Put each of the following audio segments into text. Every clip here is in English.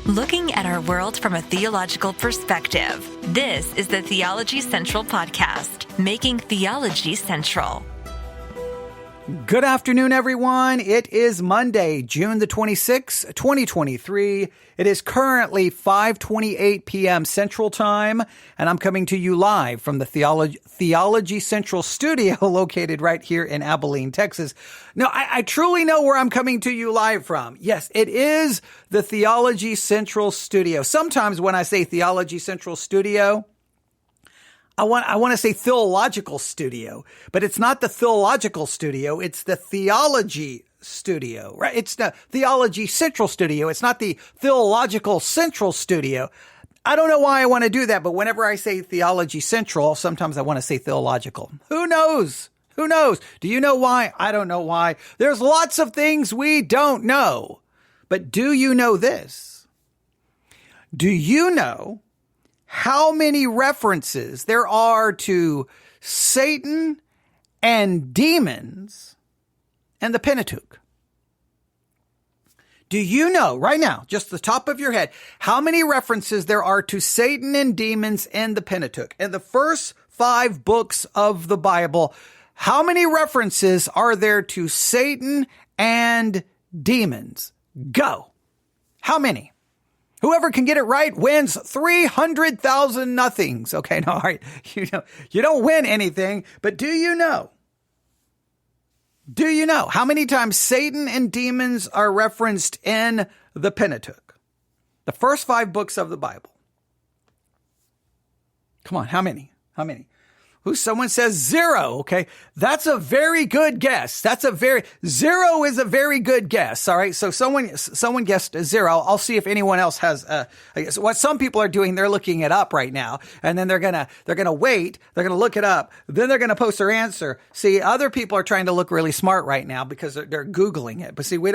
Looking at our world from a theological perspective. This is the Theology Central Podcast, making theology central. Good afternoon, everyone. It is Monday, June the 26th, 2023. It is currently 5:28 p.m. Central Time, and I'm coming to you live from the Theology Central studio located right here in Abilene, Texas. Now, I truly know where I'm coming to you live from. Yes, it is the Theology Central studio. Sometimes when I say Theology Central studio, I want to say theological studio, but it's not the theological studio. It's the theology studio, right? It's the Theology Central studio. It's not the theological central studio. I don't know why I want to do that, but whenever I say Theology Central, sometimes I want to say theological. Who knows? Who knows? Do you know why? I don't know why. There's lots of things we don't know. But do you know this? Do you know how many references there are to Satan and demons in the Pentateuch? Do you know right now, just the top of your head, how many references there are to Satan and demons in the Pentateuch? In the first 5 books of the Bible, how many references are there to Satan and demons? Go. How many? Whoever can get it right wins 300,000 nothings. Okay, no, all right. You don't win anything, but do you know? Do you know how many times Satan and demons are referenced in the Pentateuch? The first 5 books of the Bible. Come on, how many? How many? Someone says 0. Okay. That's a very good guess. 0 is a very good guess. All right. So someone guessed 0. I'll see if anyone else has, what some people are doing, they're looking it up right now, and then they're going to wait. They're going to look it up. Then they're going to post their answer. See, other people are trying to look really smart right now because they're Googling it. But see, we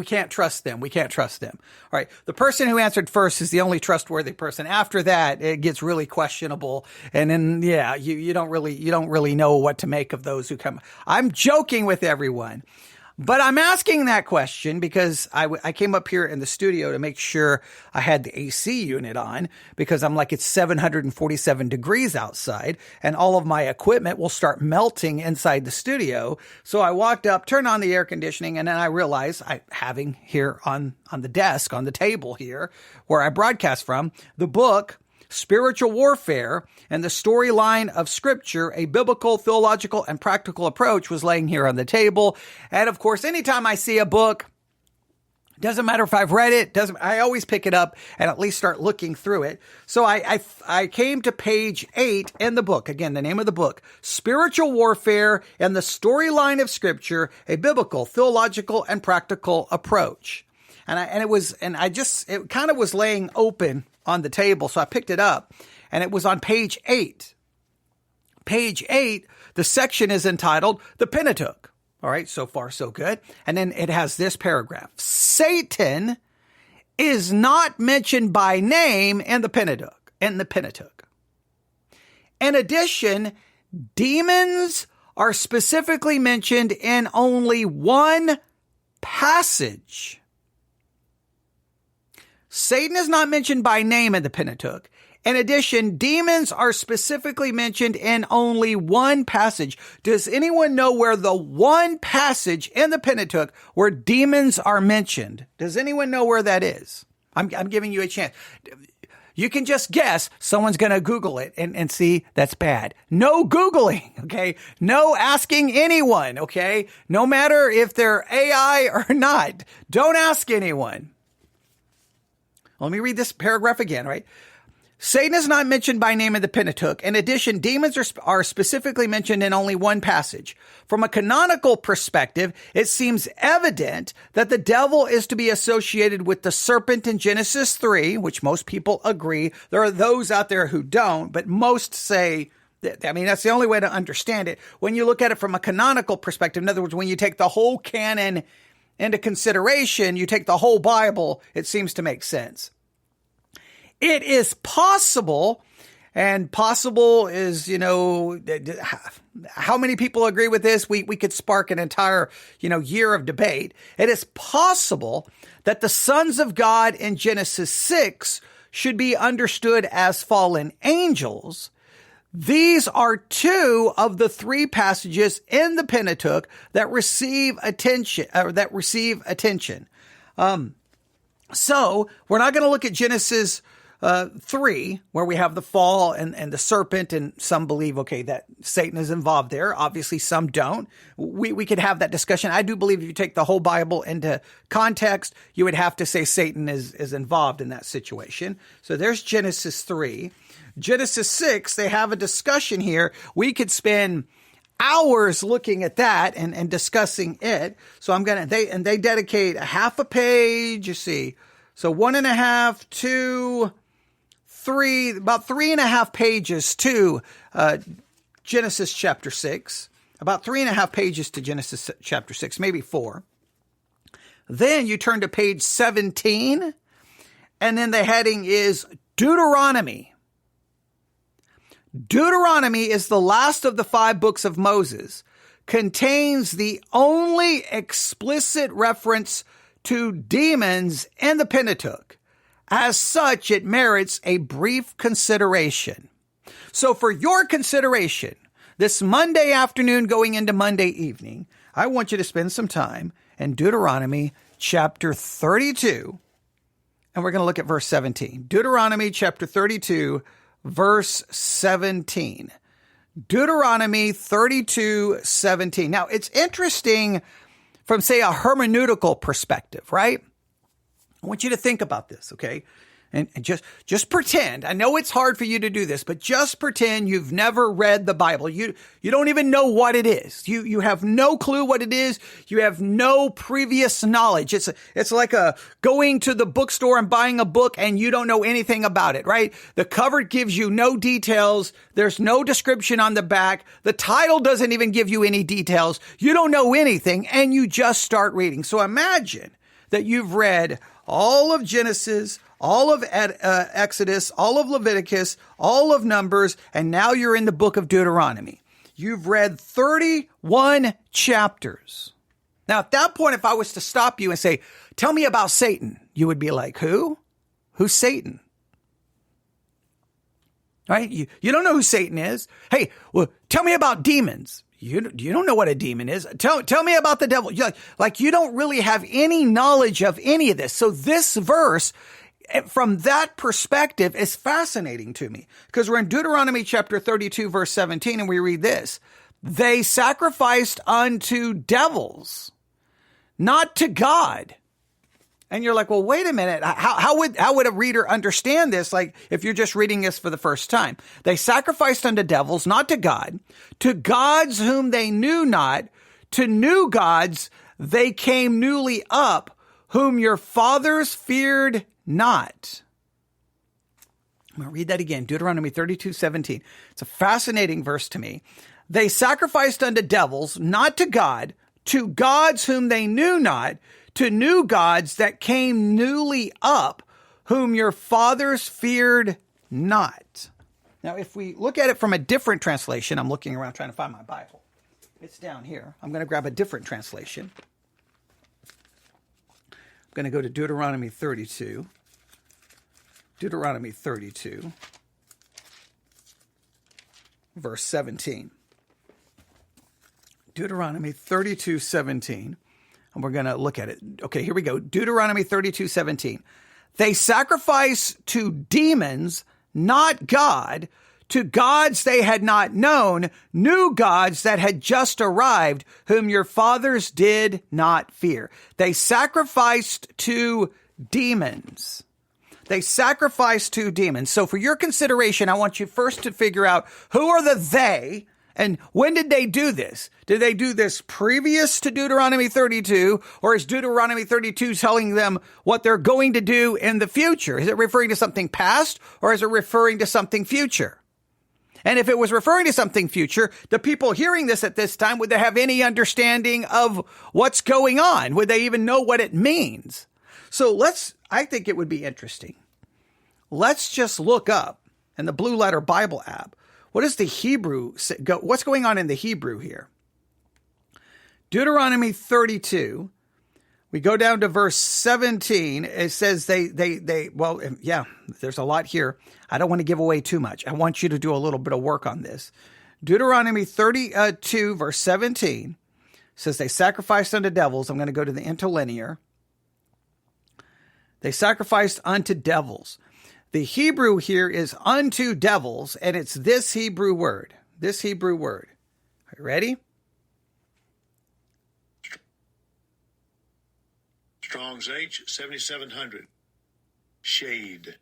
can't trust them. We can't trust them. All right. The person who answered first is the only trustworthy person. After that, it gets really questionable. And then, yeah, you don't really know what to make of those who come. I'm joking with everyone, but I'm asking that question because I came up here in the studio to make sure I had the AC unit on because I'm like, it's 747 degrees outside and all of my equipment will start melting inside the studio. So I walked up, turned on the air conditioning, and then I realized having here on the desk, on the table here where I broadcast from, the book Spiritual Warfare and the Storyline of Scripture, a Biblical, Theological, and Practical Approach was laying here on the table. And of course, anytime I see a book, doesn't matter if I've read it, I always pick it up and at least start looking through it. So I came to page 8 in the book. Again, the name of the book, Spiritual Warfare and the Storyline of Scripture, a Biblical, Theological, and Practical Approach. And it kind of was laying open on the table. So I picked it up and it was on page 8. Page 8, the section is entitled The Pentateuch. All right. So far, so good. And then it has this paragraph. Satan is not mentioned by name in the Pentateuch. In addition, demons are specifically mentioned in only one passage. Satan is not mentioned by name in the Pentateuch. In addition, demons are specifically mentioned in only one passage. Does anyone know where the one passage in the Pentateuch where demons are mentioned? Does anyone know where that is? I'm giving you a chance. You can just guess. Someone's going to Google it and see that's bad. No Googling, okay? No asking anyone, okay? No matter if they're AI or not. Don't ask anyone. Let me read this paragraph again, right? Satan is not mentioned by name in the Pentateuch. In addition, demons are specifically mentioned in only one passage. From a canonical perspective, it seems evident that the devil is to be associated with the serpent in Genesis 3, which most people agree. There are those out there who don't, but most say, that's the only way to understand it. When you look at it from a canonical perspective, in other words, when you take the whole canon into consideration, you take the whole Bible, it seems to make sense. It is possible And possible is, how many people agree with this? We could spark an entire, year of debate. It is possible that the sons of God in Genesis 6 should be understood as fallen angels. These are two of the three passages in the Pentateuch that receive attention. So we're not going to look at Genesis 3, where we have the fall and the serpent, and some believe, that Satan is involved there. Obviously, some don't. We could have that discussion. I do believe if you take the whole Bible into context, you would have to say Satan is involved in that situation. So there's Genesis 3. Genesis 6, they have a discussion here. We could spend hours looking at that and discussing it. So they dedicate a half a page, you see. So 1.5, 2, 3, about 3.5 pages to Genesis chapter 6, about 3.5 pages to Genesis chapter 6, maybe 4. Then you turn to page 17, and then the heading is Deuteronomy. Deuteronomy is the last of the 5 books of Moses, contains the only explicit reference to demons in the Pentateuch. As such, it merits a brief consideration. So for your consideration, this Monday afternoon going into Monday evening, I want you to spend some time in Deuteronomy chapter 32, and we're going to look at verse 17. Deuteronomy chapter 32, verse 17. Deuteronomy 32:17. Now, it's interesting from, say, a hermeneutical perspective, right? I want you to think about this, okay? And just pretend. I know it's hard for you to do this, but just pretend you've never read the Bible. You don't even know what it is. You have no clue what it is. You have no previous knowledge. It's like going to the bookstore and buying a book and you don't know anything about it, right? The cover gives you no details. There's no description on the back. The title doesn't even give you any details. You don't know anything and you just start reading. So imagine that you've read all of Genesis, all of Exodus, all of Leviticus, all of Numbers, and now you're in the book of Deuteronomy. You've read 31 chapters. Now, at that point, if I was to stop you and say, tell me about Satan, you would be like, who? Who's Satan? Right? You don't know who Satan is. Hey, well, tell me about demons. You don't know what a demon is. Tell me about the devil. Like you don't really have any knowledge of any of this. So this verse, from that perspective, is fascinating to me because we're in Deuteronomy chapter 32, verse 17, and we read this. They sacrificed unto devils, not to God. And you're like, well, wait a minute. How would a reader understand this? Like if you're just reading this for the first time, they sacrificed unto devils, not to gods whom they knew not, to new gods they came newly up, whom your fathers feared not. I'm going to read that again. Deuteronomy 32:17. It's a fascinating verse to me. They sacrificed unto devils, not to God, to gods whom they knew not, to new gods that came newly up, whom your fathers feared not. Now, if we look at it from a different translation, I'm looking around trying to find my Bible. It's down here. I'm going to grab a different translation. I'm going to go to Deuteronomy 32. Deuteronomy 32, verse 17. Deuteronomy 32:17. And we're going to look at it. Okay, here we go. Deuteronomy 32:17. They sacrifice to demons, not God, to gods they had not known, new gods that had just arrived, whom your fathers did not fear. They sacrificed to demons. They sacrificed to demons. So for your consideration, I want you first to figure out who are the they. And when did they do this? Did they do this previous to Deuteronomy 32? Or is Deuteronomy 32 telling them what they're going to do in the future? Is it referring to something past or is it referring to something future? And if it was referring to something future, the people hearing this at this time, would they have any understanding of what's going on? Would they even know what it means? So I think it would be interesting. Let's just look up and the Blue Letter Bible app, what does the Hebrew what's going on in the Hebrew here? Deuteronomy 32, we go down to verse 17. It says there's a lot here. I don't want to give away too much. I want you to do a little bit of work on this. Deuteronomy 32, verse 17 says they sacrificed unto devils. I'm going to go to the interlinear. They sacrificed unto devils. The Hebrew here is unto devils, and it's this Hebrew word. This Hebrew word. Are you ready? Strong's H, 7700. Shade.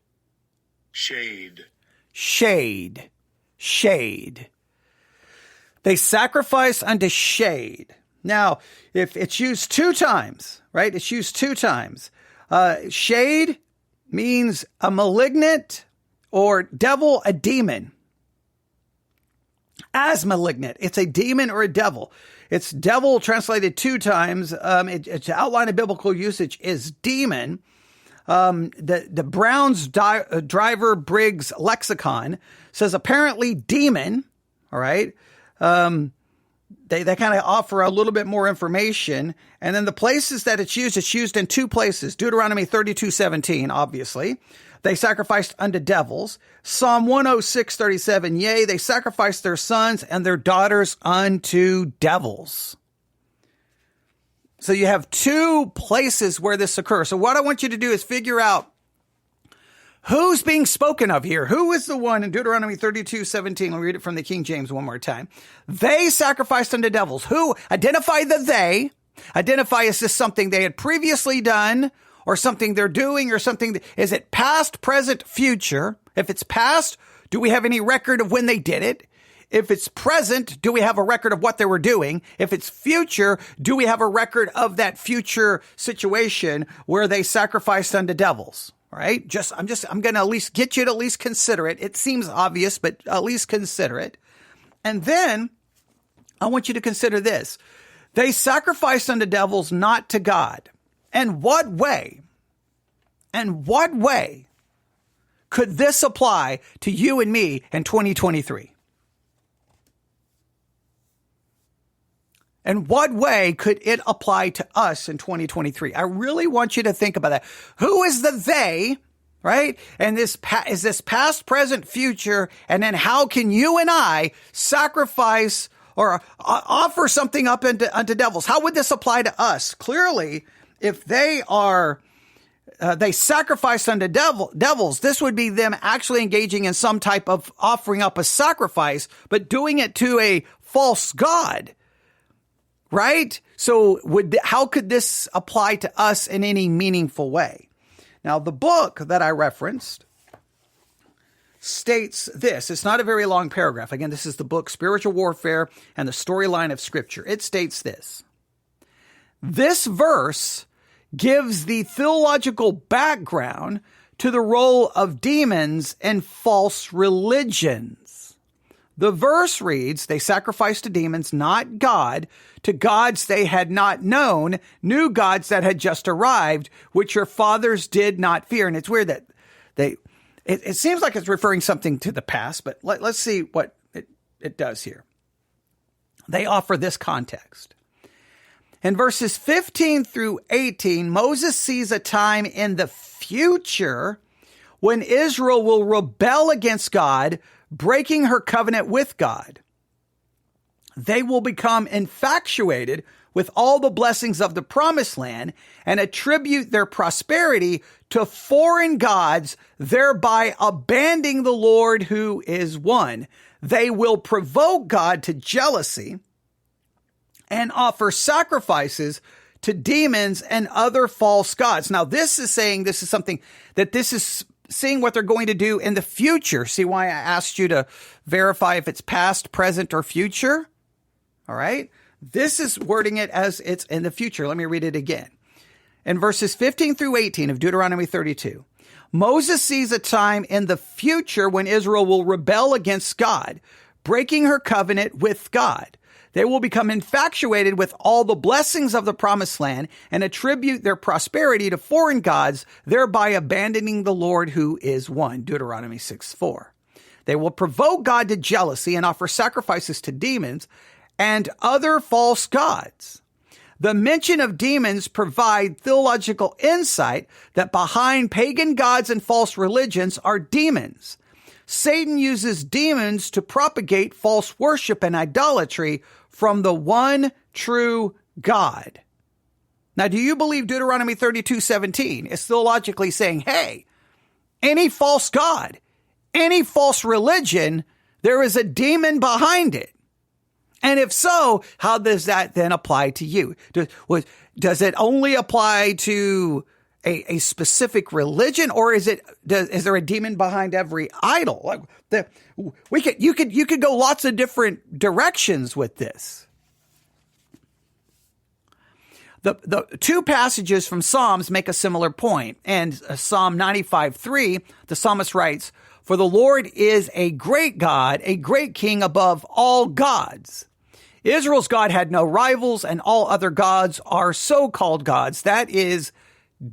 Shade. Shade. Shade. They sacrifice unto shade. Now, if it's used two times, right? It's used two times. Shade means a malignant or devil, a demon. As malignant, it's a demon or a devil. It's devil translated two times. Its outline of biblical usage is demon. The Brown's Driver Briggs lexicon says apparently demon. All right. They kind of offer a little bit more information. And then the places that it's used in two places. Deuteronomy 32:17, obviously. They sacrificed unto devils. Psalm 106:37, yea, they sacrificed their sons and their daughters unto devils. So you have two places where this occurs. So what I want you to do is figure out who's being spoken of here. Who is the one in Deuteronomy 32:17? I'll read it from the King James one more time. They sacrificed unto devils. Who? Identify the they. Identify, is this something they had previously done or something they're doing or something? Is it past, present, future? If it's past, do we have any record of when they did it? If it's present, do we have a record of what they were doing? If it's future, do we have a record of that future situation where they sacrificed unto devils? All right. I'm going to at least get you to at least consider it. It seems obvious, but at least consider it. And then I want you to consider this. They sacrificed unto devils, not to God. And what way could this apply to you and me in 2023? And what way could it apply to us in 2023? I really want you to think about that. Who is the they, right? And is this past, present, future? And then how can you and I sacrifice or offer something up unto devils? How would this apply to us? Clearly, if they sacrifice unto devils, this would be them actually engaging in some type of offering up a sacrifice, but doing it to a false god. Right? So how could this apply to us in any meaningful way? Now, the book that I referenced states this. It's not a very long paragraph. Again, this is the book Spiritual Warfare and the Storyline of Scripture. It states this. This verse gives the theological background to the role of demons in false religions. The verse reads, they sacrificed to demons, not God, to gods they had not known, new gods that had just arrived, which your fathers did not fear. And it's weird that it seems like it's referring something to the past, but let's see what it does here. They offer this context. In verses 15 through 18, Moses sees a time in the future when Israel will rebel against God, breaking her covenant with God. They will become infatuated with all the blessings of the promised land and attribute their prosperity to foreign gods, thereby abandoning the Lord who is one. They will provoke God to jealousy and offer sacrifices to demons and other false gods. Now, this is saying this is something that this is seeing what they're going to do in the future. See why I asked you to verify if it's past, present, or future? All right. This is wording it as it's in the future. Let me read it again. In verses 15 through 18 of Deuteronomy 32, Moses sees a time in the future when Israel will rebel against God, breaking her covenant with God. They will become infatuated with all the blessings of the promised land and attribute their prosperity to foreign gods, thereby abandoning the Lord who is one. Deuteronomy 6:4. They will provoke God to jealousy and offer sacrifices to demons and other false gods. The mention of demons provide theological insight that behind pagan gods and false religions are demons. Satan uses demons to propagate false worship and idolatry from the one true God. Now, do you believe Deuteronomy 32:17 is theologically saying, hey, any false god, any false religion, there is a demon behind it? And if so, how does that then apply to you? Does it only apply to a specific religion, or is there a demon behind every idol? You could go lots of different directions with this. The two passages from Psalms make a similar point. And Psalm 95:3, the psalmist writes, "For the Lord is a great God, a great king above all gods. Israel's God had no rivals, and all other gods are so-called gods." That is,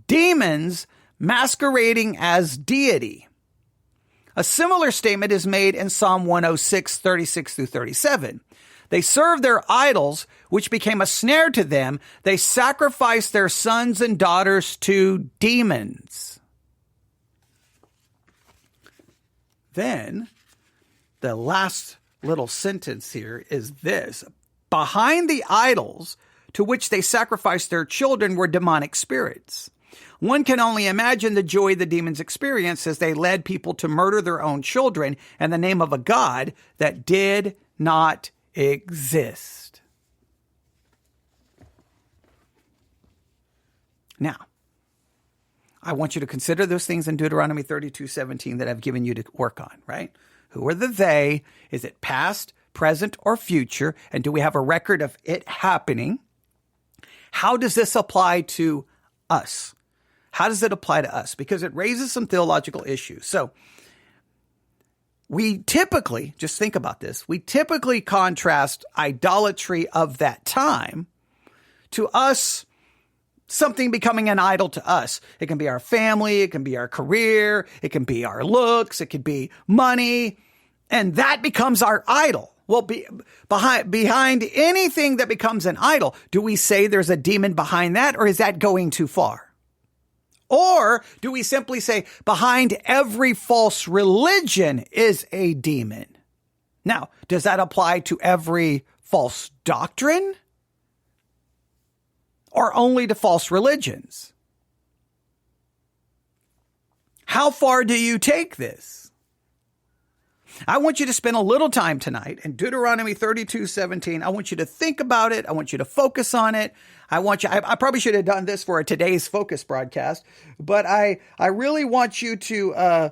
demons masquerading as deity. A similar statement is made in Psalm 106:36 through 37. They served their idols, which became a snare to them. They sacrificed their sons and daughters to demons. Then, the last little sentence here is this. Behind the idols to which they sacrificed their children were demonic spirits. One can only imagine the joy the demons experienced as they led people to murder their own children in the name of a God that did not exist. Now, I want you to consider those things in Deuteronomy 32:17 that I've given you to work on, right? Who are the they? Is it past, present, or future? And do we have a record of it happening? How does this apply to us? How does it apply to us? Because it raises some theological issues. So we typically, just think about this, we typically contrast idolatry of that time to us, something becoming an idol to us. It can be our family, it can be our career, it can be our looks, it could be money, and that becomes our idol. Well, behind anything that becomes an idol, do we say there's a demon behind that, or is that going too far? Or do we simply say behind every false religion is a demon? Now, does that apply to every false doctrine? Or only to false religions? How far do you take this? I want you to spend a little time tonight in Deuteronomy 32:17. I want you to think about it. I want you to focus on it. I probably should have done this for a today's focus broadcast, but I really want you to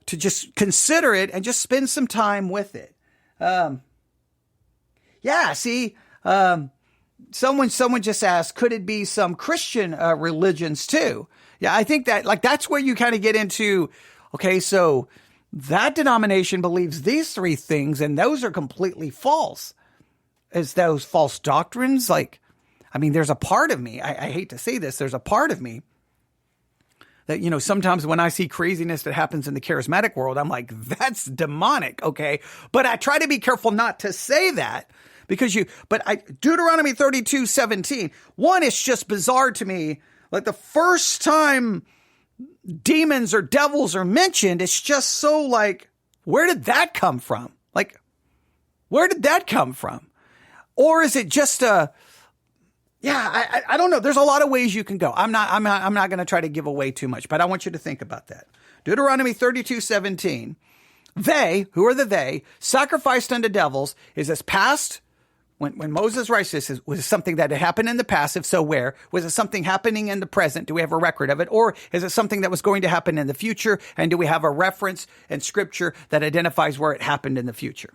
just consider it and just spend some time with it. Someone just asked, could it be some Christian religions too? Yeah, I think that's where you kind of get into, okay, so that denomination believes these three things, and those are completely false. Is those false doctrines? There's a part of me, I hate to say this, there's a part of me that, sometimes when I see craziness that happens in the charismatic world, I'm like, that's demonic, okay? But I try to be careful not to say that because Deuteronomy 32:17, one, it's just bizarre to me. Like the first time demons or devils are mentioned, it's just so where did that come from? Where did that come from? Or is it just I don't know. There's a lot of ways you can go. I'm not going to try to give away too much, but I want you to think about that. Deuteronomy 32:17. They, who are the they, sacrificed unto devils. Is this past? When Moses writes this, was it something that had happened in the past? If so, where? Was it something happening in the present? Do we have a record of it? Or is it something that was going to happen in the future? And do we have a reference in Scripture that identifies where it happened in the future?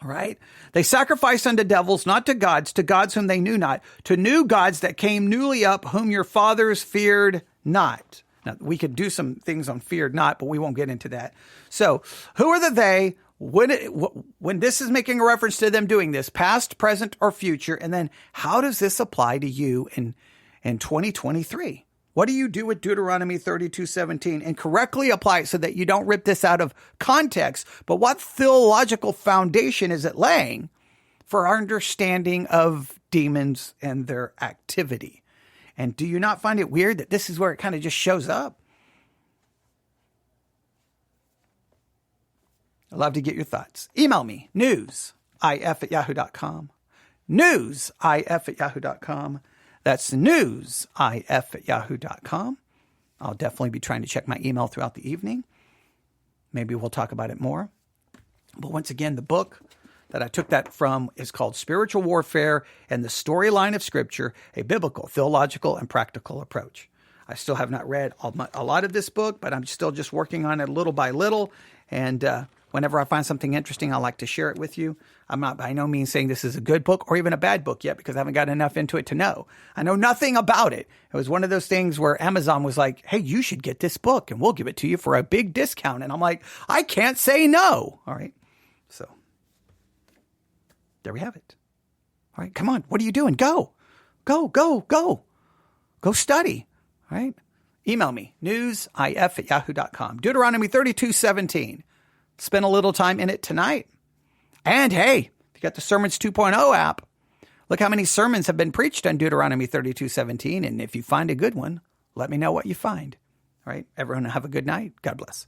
All right. They sacrificed unto devils, not to gods whom they knew not, to new gods that came newly up, whom your fathers feared not. Now, we could do some things on feared not, but we won't get into that. So, who are the they? When this is making a reference to them doing this, past, present, or future, and then how does this apply to you in 2023? What do you do with Deuteronomy 32:17 and correctly apply it so that you don't rip this out of context? But what theological foundation is it laying for our understanding of demons and their activity? And do you not find it weird that this is where it kind of just shows up? I'd love to get your thoughts. Email me, newsif@yahoo.com. Newsif@yahoo.com. That's newsif@yahoo.com. I'll definitely be trying to check my email throughout the evening. Maybe we'll talk about it more. But once again, the book that I took that from is called Spiritual Warfare and the Storyline of Scripture, a Biblical, Theological, and Practical Approach. I still have not read a lot of this book, but I'm still just working on it little by little. And whenever I find something interesting, I like to share it with you. I'm not by no means saying this is a good book or even a bad book yet because I haven't got enough into it to know. I know nothing about it. It was one of those things where Amazon was like, hey, you should get this book and we'll give it to you for a big discount. And I'm like, I can't say no. All right. So there we have it. All right. Come on. What are you doing? Go study. All right. Email me, newsif@yahoo.com. Deuteronomy 32:17. Spend a little time in it tonight. And hey, if you got the Sermons 2.0 app, look how many sermons have been preached on Deuteronomy 32:17. And if you find a good one, let me know what you find. All right. Everyone have a good night. God bless.